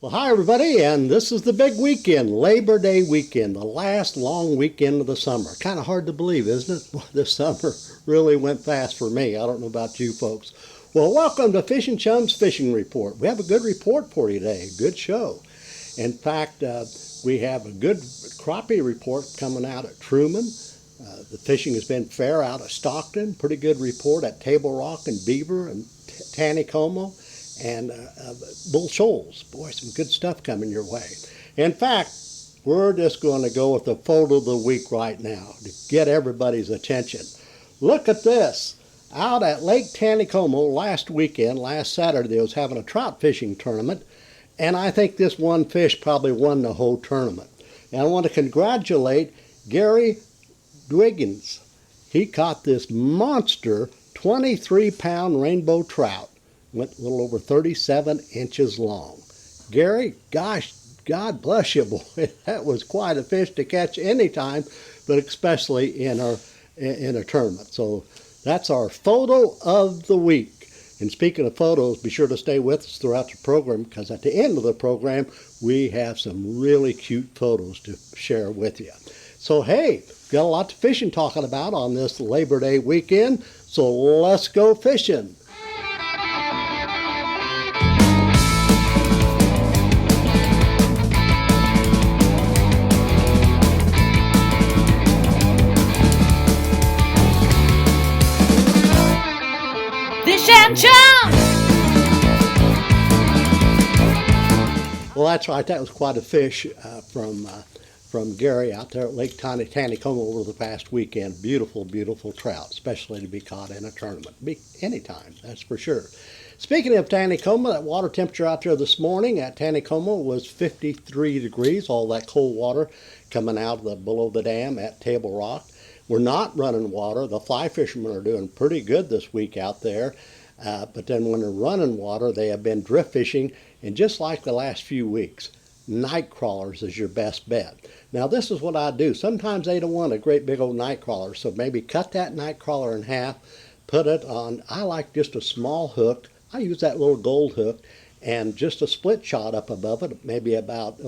Well, hi everybody, and this is the big weekend, Labor Day weekend, the last long weekend of the summer. Kind of hard to believe, isn't it? Well, this summer really went fast for me. I don't know about you folks. Well, welcome to Fishing Chums Fishing Report. We have a good report for you today, good show. In fact, we have a good crappie report coming out at Truman. The fishing has been fair out at Stockton. Pretty good report at Table Rock and Beaver and Taneycomo and Bull Shoals. Boy, some good stuff coming your way. In fact, we're just going to go with the photo of the week right now to get everybody's attention. Look at this. Out at Lake Taneycomo last Saturday, they was having a trout fishing tournament, and I think this one fish probably won the whole tournament. And I want to congratulate Gary Dwiggins. He caught this monster 23-pound rainbow trout. Went a little over 37 inches long. Gary, gosh, God bless you, boy. That was quite a fish to catch anytime, but especially in a tournament. So that's our photo of the week. And speaking of photos, be sure to stay with us throughout the program, because at the end of the program, we have some really cute photos to share with you. So hey, got a lot of fishing talking about on this Labor Day weekend, so let's go fishing. And Chums! Well, that's right. That was quite a fish from Gary out there at Lake Taneycomo over the past weekend. Beautiful, beautiful trout, especially to be caught in a tournament. Anytime, that's for sure. Speaking of Taneycomo, that water temperature out there this morning at Taneycomo was 53 degrees. All that cold water coming out of below the dam at Table Rock. We're not running water. The fly fishermen are doing pretty good this week out there. But then when they're running water, they have been drift fishing, and just like the last few weeks, night crawlers is your best bet. Now this is what I do. Sometimes they don't want a great big old night crawler, so maybe cut that night crawler in half, put it on, I like just a small hook. I use that little gold hook, and just a split shot up above it, maybe about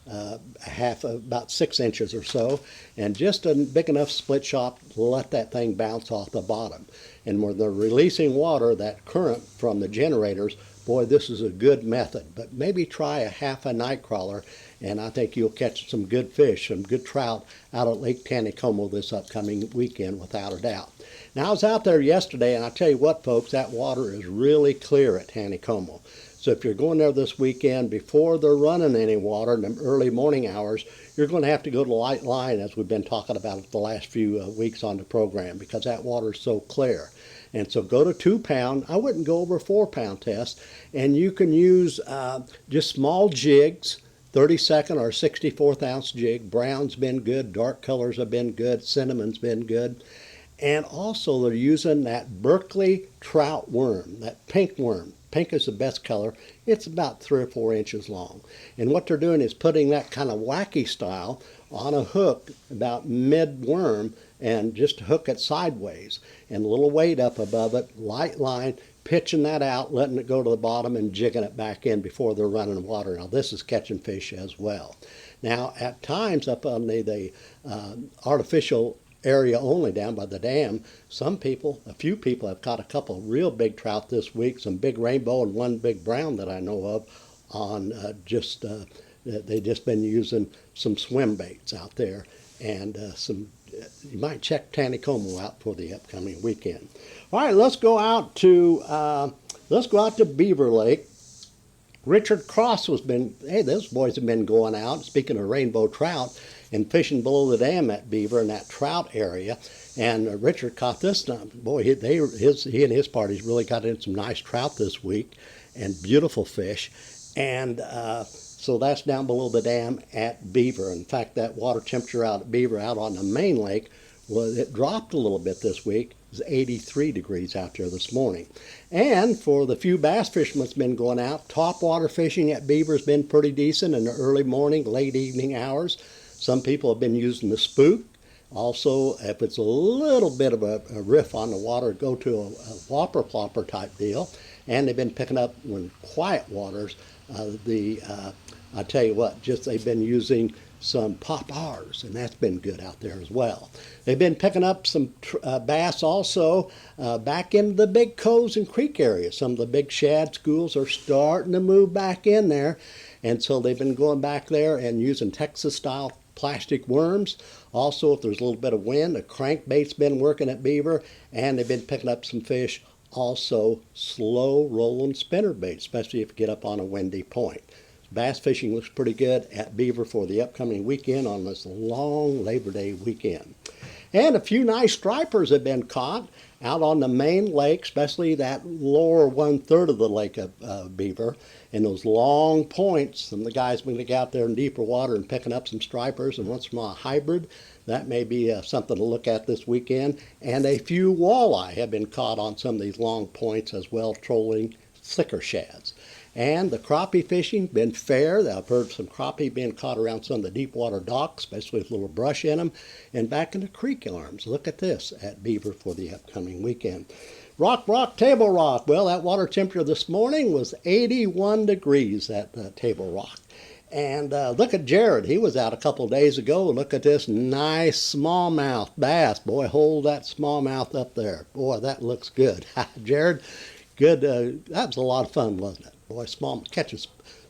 about 6 inches or so, and just a big enough split shot to let that thing bounce off the bottom. And when they're releasing water, that current from the generators, boy, this is a good method. But maybe try a half a night crawler, and I think you'll catch some good fish, some good trout out at Lake Taneycomo this upcoming weekend without a doubt. Now I was out there yesterday, and I tell you what, folks, that water is really clear at Taneycomo. So if you're going there this weekend before they're running any water in the early morning hours, you're going to have to go to light line, as we've been talking about it the last few weeks on the program, because that water is so clear. And so go to 2 pound. I wouldn't go over 4 pound test. And you can use just small jigs, 32nd or 64th ounce jig. Brown's been good. Dark colors have been good. Cinnamon's been good. And also they're using that Berkeley trout worm, that pink worm. Pink is the best color. It's about 3 or 4 inches long. And what they're doing is putting that kind of wacky style on a hook about mid-worm and just hook it sideways. And a little weight up above it, light line, pitching that out, letting it go to the bottom and jigging it back in before they're running water. Now this is catching fish as well. Now at times up on the artificial area only down by the dam, a few people have caught a couple real big trout this week, some big rainbow and one big brown that I know of on they just been using some swim baits out there, and you might check Taneycomo out for the upcoming weekend. All right, let's go out to Beaver Lake. Richard Cross those boys have been going out, speaking of rainbow trout, and fishing below the dam at Beaver in that trout area. And Richard caught this. Boy, he and his parties really got in some nice trout this week, and beautiful fish. And so that's down below the dam at Beaver. In fact, that water temperature out at Beaver, out on the main lake, it dropped a little bit this week. It was 83 degrees out there this morning. And for the few bass fishermen that's been going out, topwater fishing at Beaver's been pretty decent in the early morning, late evening hours. Some people have been using the spook. Also, if it's a little bit of a riff on the water, go to a whopper plopper type deal. And they've been picking up, when quiet waters, I tell you what, just they've been using some pop R's, and that's been good out there as well. They've been picking up some bass also back into the big coves and creek areas. Some of the big shad schools are starting to move back in there, and so they've been going back there and using Texas-style plastic worms. Also, if there's a little bit of wind, a crankbait's been working at Beaver, and they've been picking up some fish. Also, slow rolling spinnerbait, especially if you get up on a windy point. Bass fishing looks pretty good at Beaver for the upcoming weekend on this long Labor Day weekend. And a few nice stripers have been caught out on the main lake, especially that lower 1/3 of the lake of Beaver. And those long points, some of the guys are going to get out there in deeper water and picking up some stripers, and once in a while a hybrid. That may be something to look at this weekend. And a few walleye have been caught on some of these long points as well, trolling thicker shads. And the crappie fishing been fair. I've heard some crappie being caught around some of the deep water docks, especially with a little brush in them, and back in the creek arms. Look at this at Beaver for the upcoming weekend. Rock, Table Rock. Well, that water temperature this morning was 81 degrees at Table Rock. And look at Jared. He was out a couple of days ago. Look at this nice smallmouth bass. Boy, hold that smallmouth up there. Boy, that looks good. Jared, good. That was a lot of fun, wasn't it? Boy, catching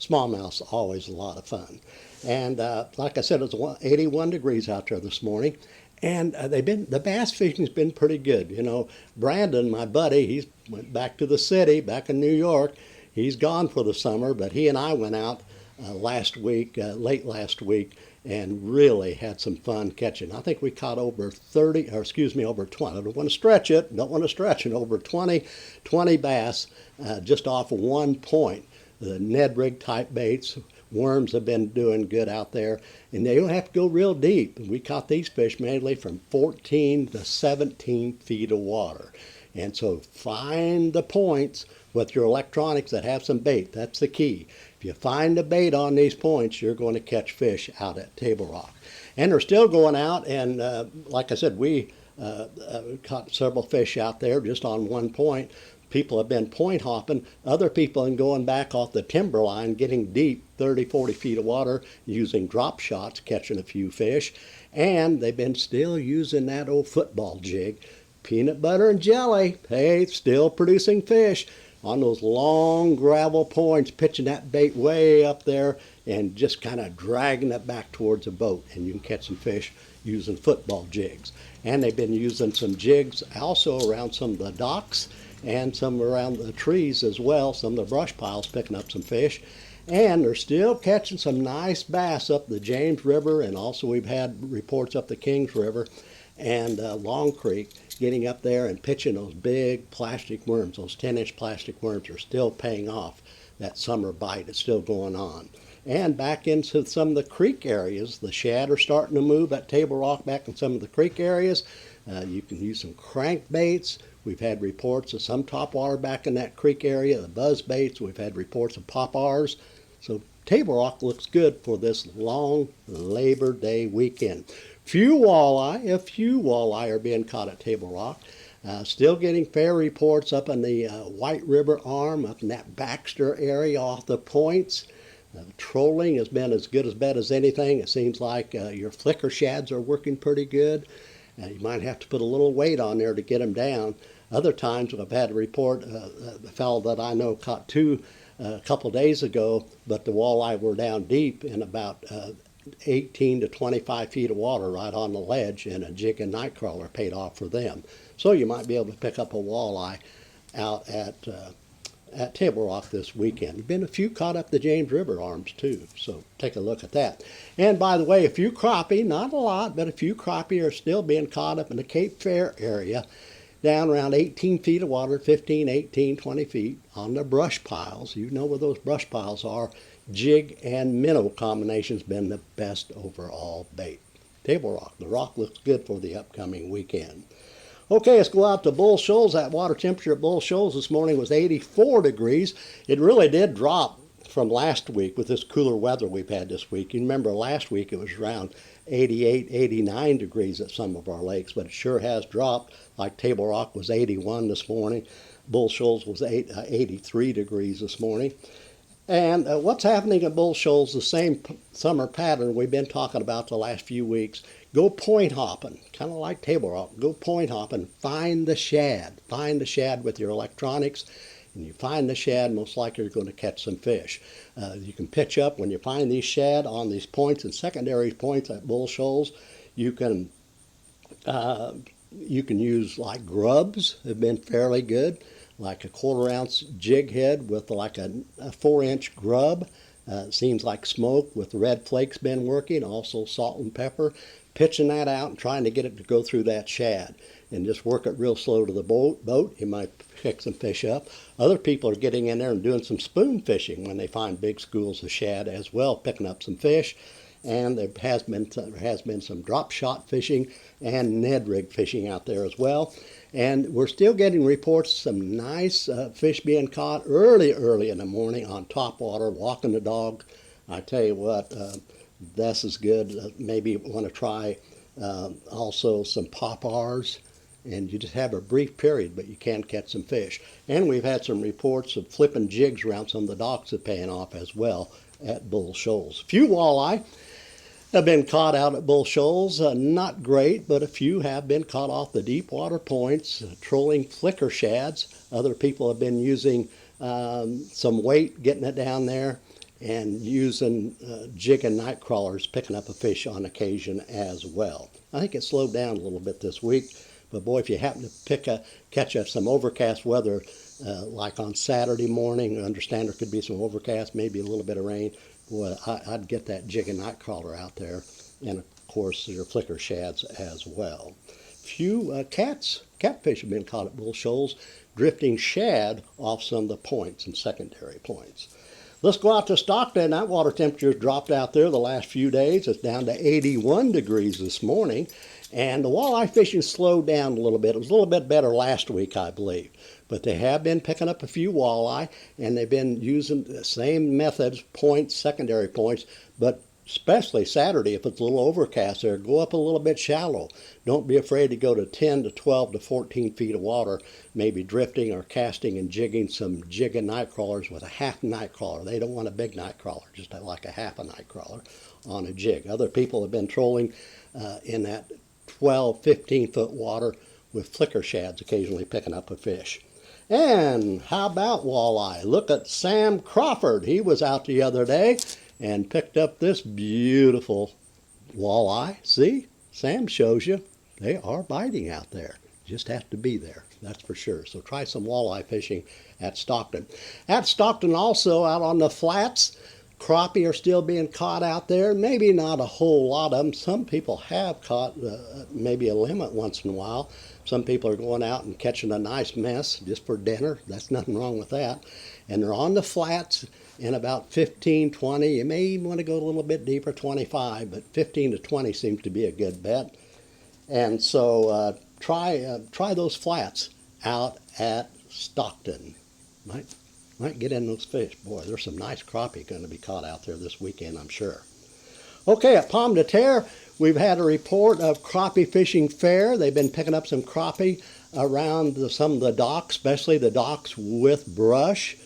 smallmouth's is always a lot of fun. And like I said, it was 81 degrees out there this morning. And the bass fishing's been pretty good. You know, Brandon, my buddy, he's went back to the city, back in New York. He's gone for the summer, but he and I went out last week, late last week, and really had some fun catching. I think we caught over 20. I don't want to stretch it, over 20 bass just off of one point. The Ned rig type baits, worms have been doing good out there, and they don't have to go real deep. We caught these fish mainly from 14 to 17 feet of water. And so find the points with your electronics that have some bait. That's the key. If you find the bait on these points, you're going to catch fish out at Table Rock. And they're still going out, and like I said, we caught several fish out there just on one point. People have been point hopping. Other people have been going back off the timberline, getting deep, 30, 40 feet of water, using drop shots, catching a few fish. And they've been still using that old football jig. Peanut butter and jelly, hey, still producing fish on those long gravel points, pitching that bait way up there and just kind of dragging it back towards a boat. And you can catch some fish using football jigs. And they've been using some jigs also around some of the docks and some around the trees as well, some of the brush piles, picking up some fish. And they're still catching some nice bass up the James River, and also we've had reports up the Kings River and Long Creek, getting up there and pitching those big plastic worms. Those 10-inch plastic worms are still paying off. That summer bite is still going on. And back into some of the creek areas, the shad are starting to move at Table Rock back in some of the creek areas. You can use some crankbaits. We've had reports of some topwater back in that creek area, the buzz baits. We've had reports of pop-Rs. So Table Rock looks good for this long Labor Day weekend. A few walleye are being caught at Table Rock. Still getting fair reports up in the White River Arm, up in that Baxter area off the points. Trolling has been as good as bad as anything. It seems like your flicker shads are working pretty good. You might have to put a little weight on there to get them down. Other times I've had a report, the fellow that I know caught two a couple days ago, but the walleye were down deep in about 18 to 25 feet of water right on the ledge, and a jig and night crawler paid off for them. So you might be able to pick up a walleye out at Table Rock this weekend. There's been a few caught up the James River arms too, so take a look at that. And by the way, a few crappie, not a lot, but a few crappie are still being caught up in the Cape Fear area, down around 18 feet of water, 15, 18, 20 feet on the brush piles. You know where those brush piles are. Jig and minnow combination's been the best overall bait. Table Rock. The rock looks good for the upcoming weekend. Okay, let's go out to Bull Shoals. That water temperature at Bull Shoals this morning was 84 degrees. It really did drop from last week with this cooler weather we've had this week. You remember last week it was around 88, 89 degrees at some of our lakes, but it sure has dropped. Like Table Rock was 81 this morning. Bull Shoals was 83 degrees this morning. And what's happening at Bull Shoals, the same summer pattern we've been talking about the last few weeks. Go point hopping, kind of like Table Rock. Go point hopping, find the shad. Find the shad with your electronics, and you find the shad, most likely you're going to catch some fish. You can pitch up when you find these shad on these points and secondary points at Bull Shoals. You can use like grubs, have been fairly good, like a 1/4 ounce jig head with like a 4-inch grub. Seems like smoke with red flakes been working, also salt and pepper. Pitching that out and trying to get it to go through that shad and just work it real slow to the boat. You might pick some fish up. Other people are getting in there and doing some spoon fishing when they find big schools of shad as well, picking up some fish. And there has been some drop shot fishing and Ned rig fishing out there as well. And we're still getting reports of some nice fish being caught early in the morning on top water, walking the dog. I tell you what, this is good. Maybe you want to try also some pop-Rs, and you just have a brief period, but you can catch some fish. And we've had some reports of flipping jigs around some of the docks that paying off as well at Bull Shoals. Few walleye have been caught out at Bull Shoals. Not great, but a few have been caught off the deep water points, trolling flicker shads. Other people have been using some weight, getting it down there, and using jig and night crawlers, picking up a fish on occasion as well. I think it slowed down a little bit this week, but boy, if you happen to catch some overcast weather, like on Saturday morning, I understand there could be some overcast, maybe a little bit of rain, boy, I'd get that jig and night crawler out there, and of course your flicker shads as well. Few catfish have been caught at Bull Shoals, drifting shad off some of the points and secondary points. Let's go out to Stockton. That water temperature has dropped out there the last few days. It's down to 81 degrees this morning. And the walleye fishing slowed down a little bit. It was a little bit better last week, I believe. But they have been picking up a few walleye, and they've been using the same methods, points, secondary points, but especially Saturday, if it's a little overcast there, go up a little bit shallow. Don't be afraid to go to 10 to 12 to 14 feet of water, maybe drifting or casting and jigging some jig and night crawlers with a half night crawler. They don't want a big night crawler, just like a half a night crawler on a jig. Other people have been trolling in that 12, 15 foot water with flicker shads, occasionally picking up a fish. And how about walleye? Look at Sam Crawford. He was out the other day and picked up this beautiful walleye. See, Sam shows you they are biting out there. Just have to be there, that's for sure. So try some walleye fishing at Stockton. At Stockton also, out on the flats, crappie are still being caught out there. Maybe not a whole lot of them. Some people have caught maybe a limit once in a while. Some people are going out and catching a nice mess just for dinner. That's nothing wrong with that. And they're on the flats in about 15, 20. You may even want to go a little bit deeper, 25, but 15 to 20 seems to be a good bet. And so try those flats out at Stockton. Might get in those fish. Boy, there's some nice crappie going to be caught out there this weekend, I'm sure. Okay, at Pomme de Terre, we've had a report of crappie fishing fair. They've been picking up some crappie around some of the docks, especially the docks with brush,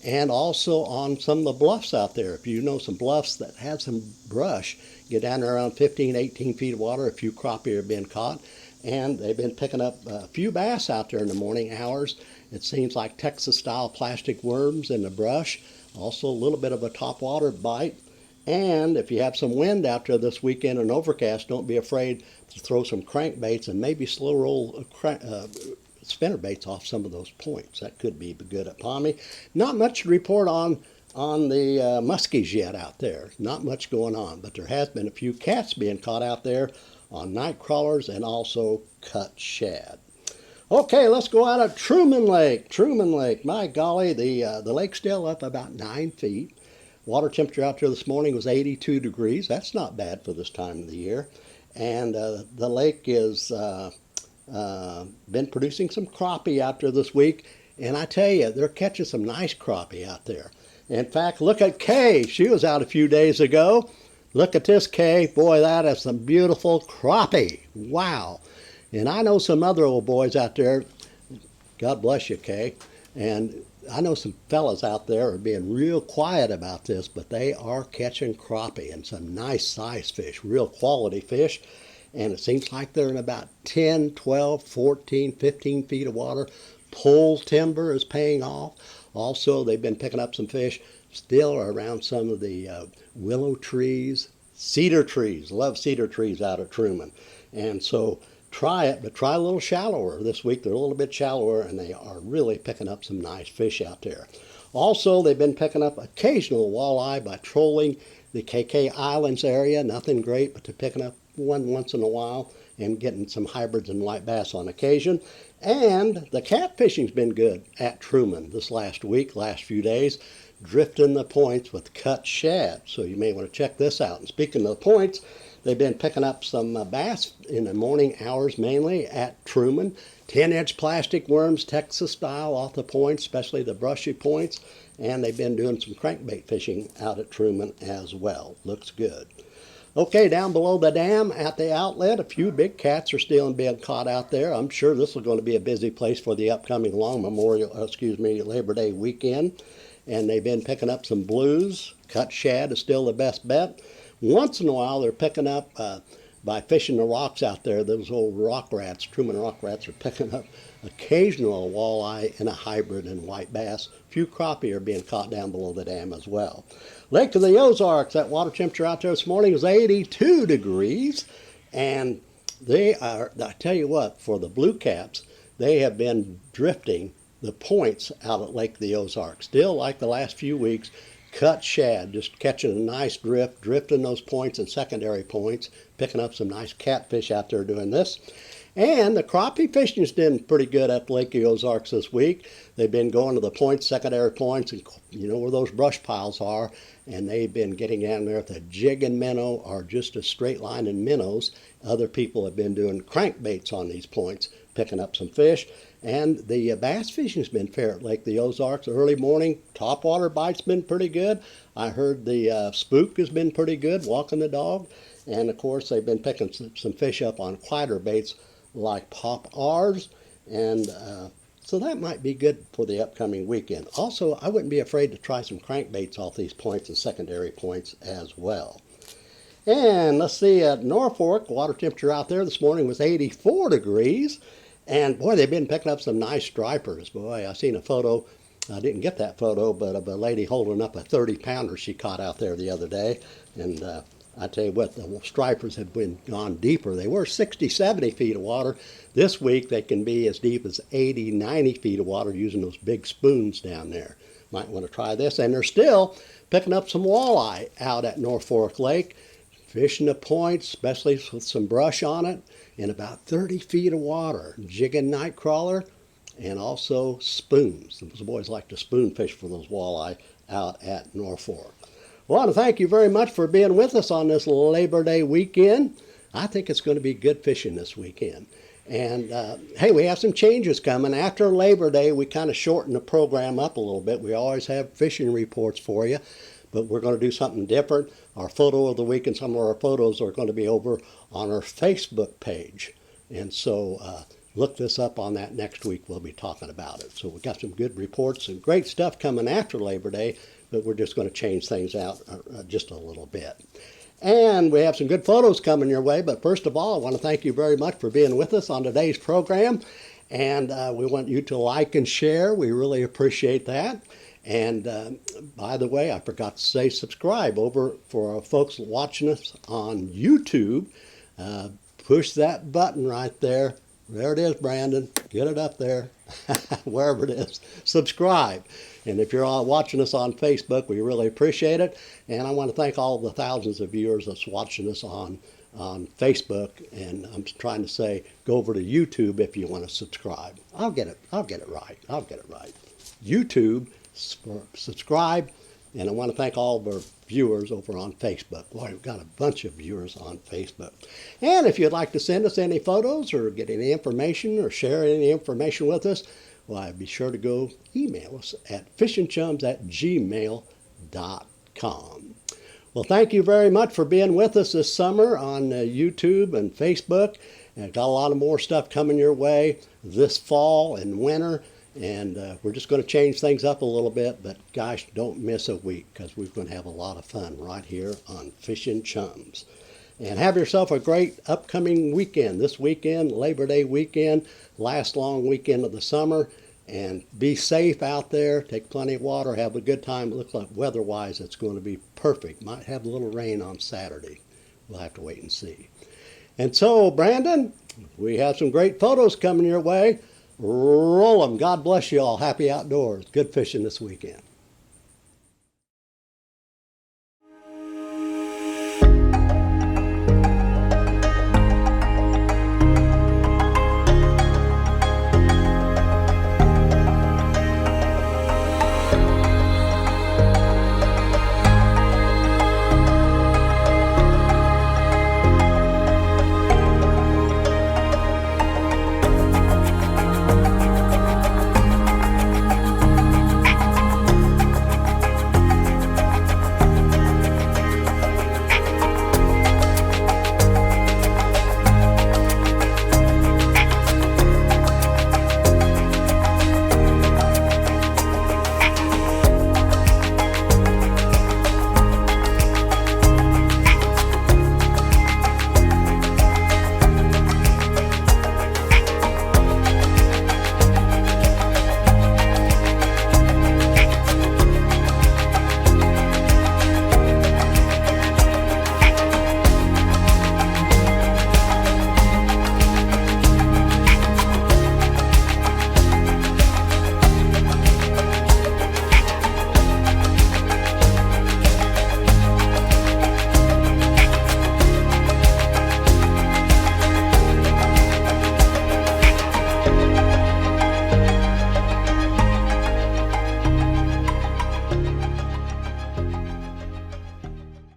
and also on some of the bluffs out there. If you know some bluffs that have some brush, get down there around 15, 18 feet of water, a few crappie have been caught. And they've been picking up a few bass out there in the morning hours. It seems like Texas-style plastic worms in the brush. Also a little bit of a topwater bite. And if you have some wind out there this weekend and overcast, don't be afraid to throw some crankbaits and maybe slow roll spinner baits off some of those points. That could be good at Pomme. Not much to report on the muskies yet out there. Not much going on, but there has been a few cats being caught out there on night crawlers and also cut shad. Okay, let's go out of Truman Lake. Truman Lake, my golly, the lake's still up about 9 feet. Water temperature out there this morning was 82 degrees. That's not bad for this time of the year. And the lake is been producing some crappie out there this week. And I tell you, they're catching some nice crappie out there. In fact, look at Kay. She was out a few days ago. Look at this, Kay. Boy, that is some beautiful crappie. Wow. And I know some other old boys out there. God bless you, Kay. And I know some fellas out there are being real quiet about this, but they are catching crappie and some nice size fish, real quality fish. And it seems like they're in about 10, 12, 14, 15 feet of water. Pole timber is paying off. Also, they've been picking up some fish still around some of the willow trees, cedar trees. Love cedar trees out at Truman. And so try it, but try a little shallower this week. They're a little bit shallower, and they are really picking up some nice fish out there. Also, they've been picking up occasional walleye by trolling the KK Islands area. Nothing great, but they're picking up one once in a while and getting some hybrids and white bass on occasion. And the catfishing's been good at Truman this last week, last few days, drifting the points with cut shad. So you may want to check this out. And speaking of the points, they've been picking up some bass in the morning hours mainly at Truman. 10-inch plastic worms, Texas style, off the points, especially the brushy points. And they've been doing some crankbait fishing out at Truman as well. Looks good. Okay, down below the dam at the outlet, a few big cats are still being caught out there. I'm sure this is going to be a busy place for the upcoming Labor Day weekend. And they've been picking up some blues. Cut shad is still the best bet. Once in a while, they're picking up, by fishing the rocks out there, those old rock rats, Truman rock rats, are picking up occasional walleye and a hybrid and white bass. A few crappie are being caught down below the dam as well. Lake of the Ozarks, that water temperature out there this morning is 82 degrees. And they are, I tell you what, for the blue caps, they have been drifting the points out at Lake of the Ozarks. Still, like the last few weeks, cut shad, just catching a nice drift, drifting those points and secondary points, picking up some nice catfish out there doing this. And the crappie fishing's been pretty good at Lake of the Ozarks this week. They've been going to the points, secondary points, and you know where those brush piles are, and they've been getting down there with a jig and minnow or just a straight line and minnows. Other people have been doing crankbaits on these points, picking up some fish. And the bass fishing's been fair at Lake of the Ozarks. Early morning topwater bite's been pretty good. I heard the spook has been pretty good, walking the dog. And of course, they've been picking some fish up on quieter baits like pop R's. And so that might be good for the upcoming weekend. Also, I wouldn't be afraid to try some crankbaits off these points and secondary points as well. And let's see, at Norfolk, water temperature out there this morning was 84 degrees. And boy, they've been picking up some nice stripers. Boy, I seen a photo, I didn't get that photo, but of a lady holding up a 30-pounder she caught out there the other day. And I tell you what, the stripers have been gone deeper. They were 60, 70 feet of water. This week they can be as deep as 80, 90 feet of water using those big spoons down there. Might want to try this. And they're still picking up some walleye out at Norfolk Lake, fishing the points, especially with some brush on it, in about 30 feet of water, jigging night crawler, and also spoons. Those boys like to spoon fish for those walleye out at Norfolk. Well, I want to thank you very much for being with us on this Labor Day weekend. I think it's going to be good fishing this weekend. And hey, we have some changes coming. After Labor Day, we kind of shorten the program up a little bit. We always have fishing reports for you, but we're going to do something different. Our photo of the week and some of our photos are going to be over on our Facebook page. And so look this up on that next week. We'll be talking about it. So we've got some good reports and great stuff coming after Labor Day, but we're just going to change things out just a little bit. And we have some good photos coming your way. But first of all, I want to thank you very much for being with us on today's program. And we want you to like and share. We really appreciate that. And by the way, I forgot to say subscribe over for our folks watching us on YouTube. Push that button right there. There it is, Brandon. Get it up there, wherever it is. Subscribe. And if you're all watching us on Facebook, we really appreciate it. And I want to thank all the thousands of viewers that's watching us on Facebook. And I'm trying to say, go over to YouTube if you want to subscribe. I'll get it right. YouTube. Subscribe, and I want to thank all of our viewers over on Facebook. Boy, we've got a bunch of viewers on Facebook. And if you'd like to send us any photos or get any information or share any information with us, well, be sure to go email us at fishandchums@gmail.com. Well, thank you very much for being with us this summer on YouTube and Facebook. And got a lot of more stuff coming your way this fall and winter. And we're just going to change things up a little bit, but gosh, don't miss a week because we're going to have a lot of fun right here on Fishing Chums. And have yourself a great upcoming weekend. This weekend, Labor Day weekend, last long weekend of the summer. And be safe out there. Take plenty of water. Have a good time. It looks like weather-wise it's going to be perfect. Might have a little rain on Saturday. We'll have to wait and see. And so, Brandon, we have some great photos coming your way. Roll them. God bless you all. Happy outdoors. Good fishing this weekend.